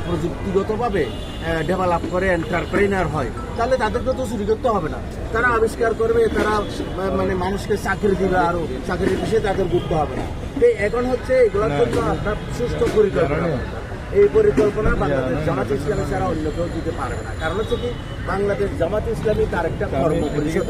প্রযুক্তিগতভাবে ডেভেলপ করে এন্টারপ্রেনার হয়, তাহলে তাদেরকে তো চুরি করতে হবে না। তারা আবিষ্কার করবে, তারা মানে মানুষকে চাকরি দিবে, আরও চাকরির পিছিয়ে তাদের ঘুরতে হবে না। এখন হচ্ছে এগুলোর জন্য আপনার সুষ্ঠু পরিকল্পনা। এই পরিকল্পনা বাংলাদেশ জামাত ইসলামী ছাড়া অন্য কেউ দিতে পারবে না। কারণ হচ্ছে কি, বাংলাদেশ জামাত ইসলামী তার একটা কর্ম পরিষদ,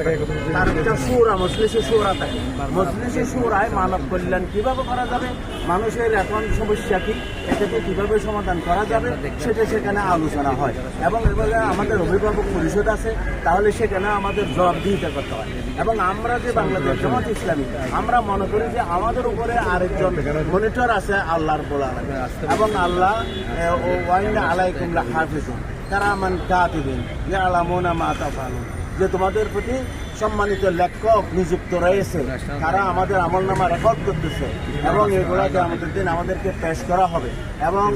তার একটা সুরা, মজলিসে সুরা থাকে। মজলিসে সুরায় মানব কল্যাণ কিভাবে করা যাবে, মানুষের এখন সমস্যা কি, এটাকে কিভাবে সমাধান করা যাবে, সেটা সেখানে আলোচনা হয়। এবং এবারে আমাদের অভিভাবক পরিষদ আছে, তাহলে সেখানে আমাদের জবাবদিহিতা করতে হয়। এবং আমরা যে বাংলাদেশ জামাত ইসলামী, আমরা মনে করি যে আমাদের উপরে আরেকজন মনিটর আছে, আল্লাহর বলা, এবং আল্লাহ ওয়াইনা আলাইকুম লাহাফিজুন কারামান কাতিবিন ইয়ালামুনা মা তাফআলুন, যে তোমাদের প্রতি সম্মানিত লেখক নিযুক্ত রয়েছে, তারা আমাদের আমলনামা রেকর্ড করতেছে এবং এগুলাকে আমাদের দিন আমাদেরকে পেশ করা হবে। এবং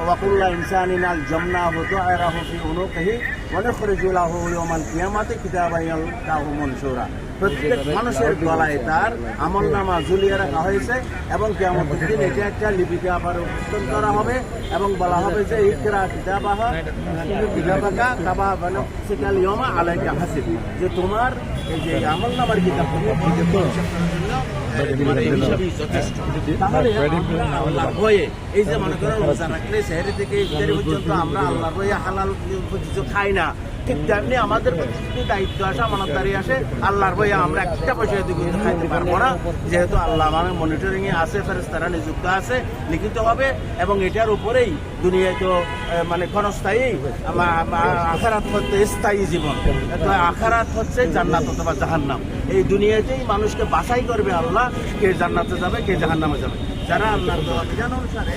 ওয়াকুল্লা ইনসানিনাল জামনাহু তুআরাহু ফি উনুকিহি ওয়া নুখরিজু লাহু ইয়াওমাল কিয়ামাতি কিতাবান ইয়ালকাহু মানশুরা। প্রত্যেক মানুষের গলায় তার আমলনামা ঝুলিয়ে রাখা হয়েছে এবং কিয়ামতের দিন এটা একটা লিপিতে আবার উপস্থাপন করা হবে এবং বলা হবে যে ইকরা কিতাবাহা কিতাবাকা কামা বানাসিকাল ইয়াওমা আলাইকা হাসিব, যে তোমার এই যে আমলনামার কিতাব তাহলে আল্লাহর ভয়ে, এই যে মনে করেন রোজা রাখলে সেহরি থেকে ইফতারি পর্যন্ত আমরা আল্লাহর ভয়ে হালাল কিছু খাই না, ঠিক তেমনি আমাদের প্রতি দায়িত্ব আসে, আমানতদারি আসে, আল্লাহর ভয়ে আমরা একটা পয়সা দিয়ে কিন্তু খাইতে পারবো না, যেহেতু আল্লাহ মানে মনিটরিংয়ে আছে, ফেরেশতারা নিযুক্ত আছে, লিখিত হবে। এবং এটার উপরেই দুনিয়ায় তো মানে ক্ষণস্থায়ী, আখিরাত হচ্ছে স্থায়ী জীবন, তো আখিরাত হচ্ছে জান্নাত অথবা জাহান্নাম। এই দুনিয়াতেই মানুষকে বাছাই করবে আল্লাহ, কে জান্নাতে যাবে কে জাহান্নামে যাবে। যারা আল্লাহর বিধান অনুসারে